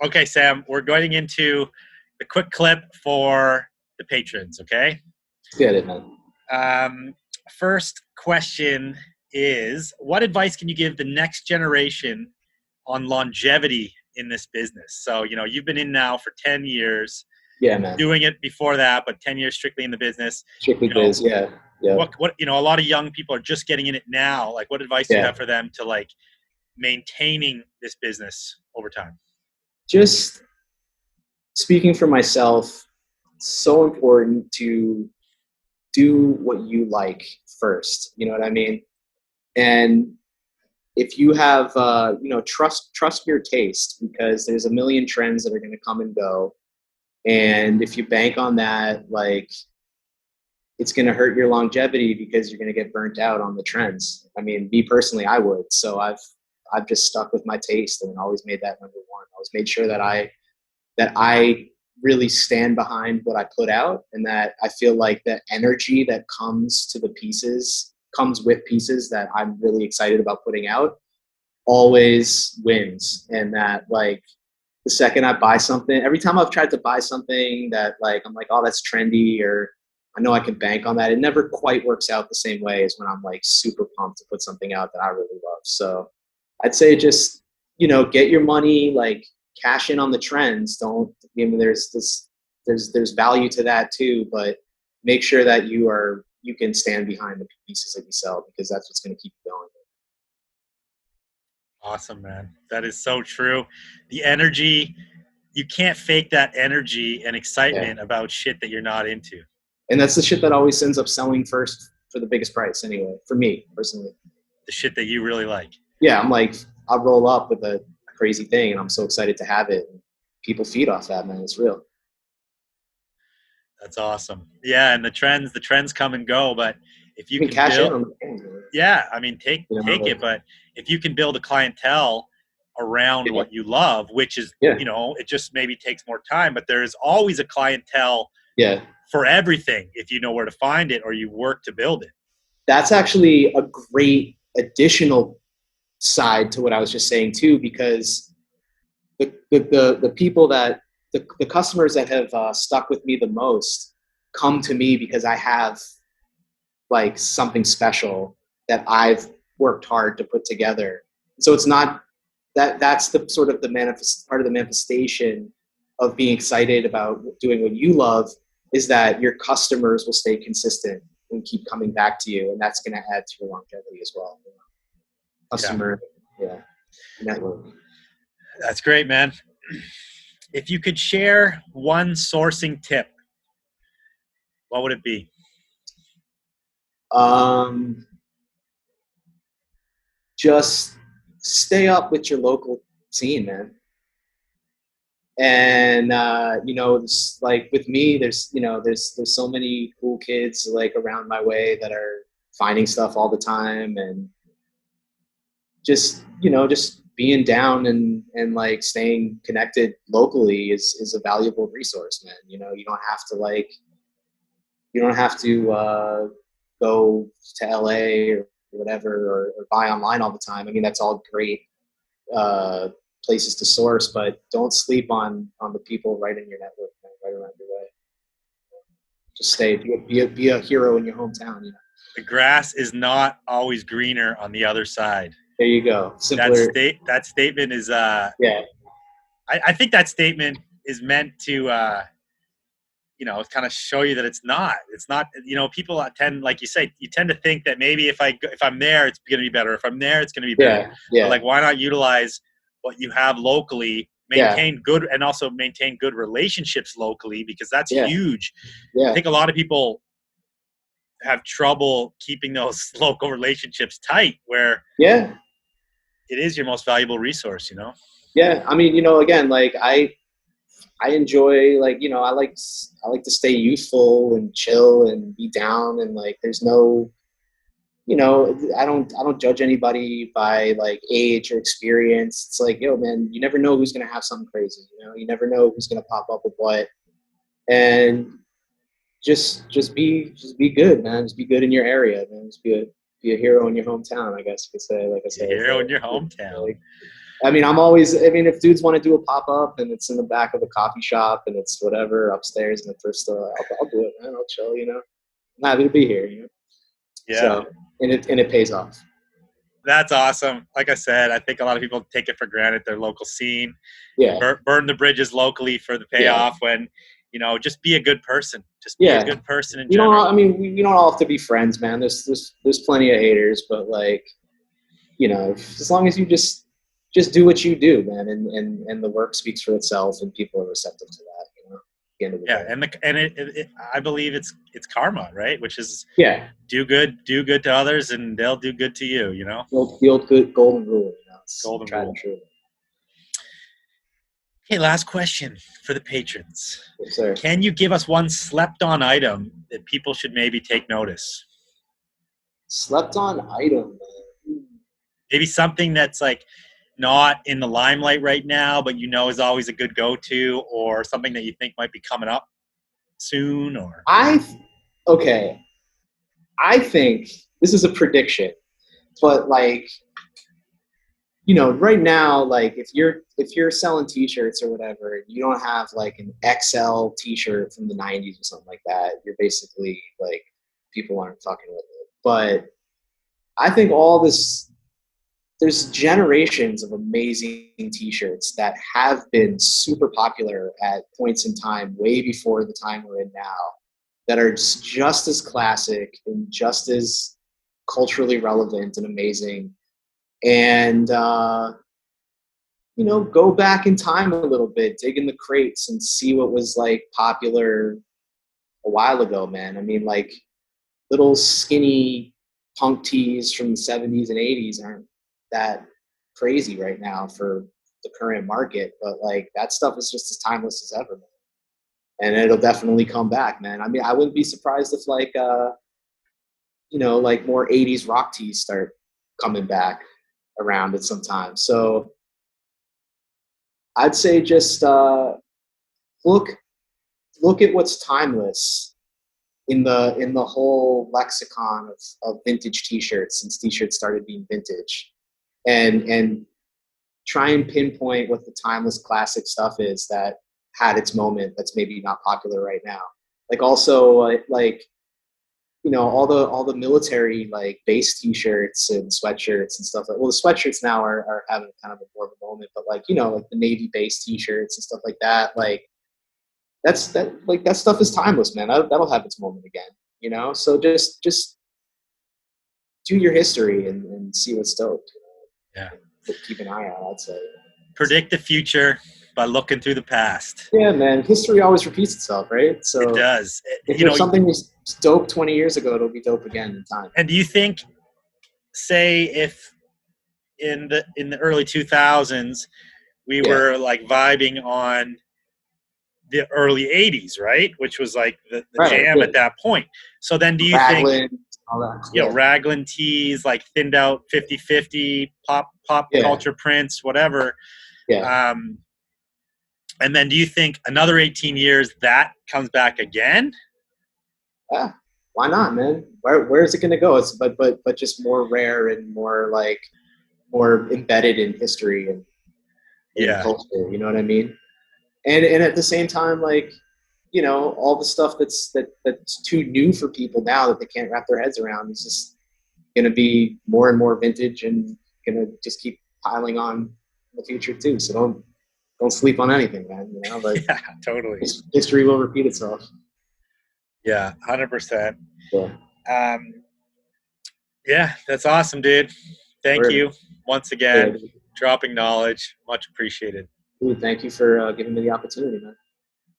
Okay, Sam, we're going into the quick clip for the patrons, okay? Let's get it, man. Um, First question is, what advice can you give the next generation on longevity in this business? So, you've been in now for 10 years, Yeah, man. doing it before that, but 10 years strictly in the business. Strictly You know, biz. Yeah. Yeah. a lot of young people are just getting in it now. Like, what advice do you Yeah. have for them to like maintaining this business over time? Just speaking for myself, it's so important to do what you like first. You know what I mean? And if you have, trust your taste, because there's a million trends that are going to come and go. And if you bank on that, like, it's going to hurt your longevity because you're going to get burnt out on the trends. I mean, me personally, I would. So I've just stuck with my taste and always made that number one. Always made sure that I really stand behind what I put out, and that I feel like the energy that comes with pieces that I'm really excited about putting out always wins. And that, like, the second I buy something, every time I've tried to buy something that, like, I'm like, oh, that's trendy, or I know I can bank on that, it never quite works out the same way as when I'm like super pumped to put something out that I really love. So I'd say just, get your money, like, cash in on the trends. Don't, I mean, there's value to that too, but make sure that you can stand behind the pieces that you sell, because that's what's going to keep you going. Awesome, man. That is so true. The energy, you can't fake that energy and Yeah. excitement about shit that you're not into. And that's the shit that always ends up selling first for the biggest price anyway, for me personally. The shit that you really like. Yeah, I'm like, I'll roll up with a crazy thing and I'm so excited to have it. People feed off that, man. It's real. That's awesome. Yeah, and the trends come and go, but if you You can can cash in build, on the things, man. yeah, I mean, take Like, it, but if you can build a clientele around yeah, what you love, which is, yeah, it just maybe takes more time, but there is always a clientele yeah. for everything if you know where to find it or you work to build it. That's actually a great additional side to what I was just saying too, because the people that the customers that have stuck with me the most come to me because I have, like, something special that I've worked hard to put together. So it's not that's the sort of the part of the manifestation of being excited about doing what you love, is that your customers will stay consistent and keep coming back to you, and that's going to add to your longevity as well. Yeah, Customer, yeah, network. that's great, man. If you could share one sourcing tip, what would it be? Um, just stay up with your local scene, man. And it's like with me, there's so many cool kids, like, around my way that are finding stuff all the time. And just being down and like staying connected locally is a valuable resource, man. You don't have to go to LA or whatever, or buy online all the time. I mean, that's all great uh, places to source, but don't sleep on the people right in your network, man, right around your way. Just stay, be a hero in your hometown. The grass is not always greener on the other side. There you go. That Simpler. state that statement is Yeah. I think that statement is meant to kind of show you that it's not people tend, like you say, you tend to think that maybe if I'm there it's going to be better, if I'm there it's going to be better, Yeah. but Yeah. like, why not utilize what you have locally, Yeah. maintain good relationships locally, because that's Yeah. huge. I Yeah. think a lot of people have trouble keeping those local relationships tight, where Yeah. it is your most valuable resource. Yeah. I mean, again, like, I enjoy, like, I like to stay youthful and chill and be down, and, like, there's no, I don't judge anybody by, like, age or experience. It's like, yo, man, you never know who's gonna have something crazy. You never know who's gonna pop up with what. And just be good, man. Just be good in your area, man. Just be a hero in your hometown, I guess you could say. Like I You're a said, hero in your hometown. like, I mean, if dudes want to do a pop up and it's in the back of the coffee shop and it's whatever upstairs in the thrift store, I'll do it, man. I'll chill, I'm happy to be here, Yeah. So, and it pays off. That's awesome. Like I said, I think a lot of people take it for granted, their local scene. Yeah. Burn the bridges locally for the Yeah. payoff when, just be a good person. Just be a Yeah. good person in You don't, general. I mean, we don't all have to be friends, man. There's plenty of haters, but like, as long as you just do what you do, man, and the work speaks for itself and people are receptive to that, at the end of the Yeah. day. And I believe it's karma, right? Which is Yeah. do good to others and they'll do good to you, The old good golden rule, it's Golden tried rule. and true. Okay, last question for the patrons. Yes, sir. Can you give us one slept on item that people should maybe take notice? Slept on item, man. Maybe something that's like not in the limelight right now, but is always a good go-to, or something that you think might be coming up soon, or Okay. I think this is a prediction, but like, right now, like if you're selling T-shirts or whatever, and you don't have like an XL T-shirt from the '90s or something like that, you're basically like people aren't fucking with it. But I think there's generations of amazing T-shirts that have been super popular at points in time, way before the time we're in now, that are just as classic and just as culturally relevant and amazing. And go back in time a little bit, dig in the crates and see what was like popular a while ago, man. I mean, like little skinny punk tees from the 70s and 80s aren't that crazy right now for the current market, but like that stuff is just as timeless as ever, man. And it'll definitely come back, man. I mean, I wouldn't be surprised if like like more 80s rock tees start coming back around at some time. So I'd say just look at what's timeless in the whole lexicon of vintage T-shirts since T-shirts started being vintage, and try and pinpoint what the timeless classic stuff is that had its moment that's maybe not popular right now. Like also like all the military like base T-shirts and sweatshirts and stuff like. Well, the sweatshirts now are having kind of a more of a moment, but like like the Navy base T-shirts and stuff like that, like that stuff is timeless, man. That'll have its moment again. So just do your history and see what's dope. yeah, Keep an eye out, I'd say. predict the future by looking through the past. Yeah, man. History always repeats itself, right? So it does. if something was dope 20 years ago, it'll be dope again in time. And do you think, say, if in the early 2000s we were like vibing on the early 80s, right, which was like the jam at that point, so then do you Raglan, think all that, Raglan tees, like thinned out 50/50 pop culture prints, whatever, and then do you think another 18 years that comes back again? Yeah, why not, man? Where is it going to go? It's but just more rare and more embedded in history and culture. You know what I mean? And at the same time, like all the stuff that's too new for people now that they can't wrap their heads around is just going to be more and more vintage and going to just keep piling on in the future too. So don't sleep on anything, man. But yeah, totally. History will repeat itself. Yeah, 100%. Yeah. Yeah, that's awesome, dude. Thank you once again. Dropping knowledge. Much appreciated. Dude, thank you for giving me the opportunity, man.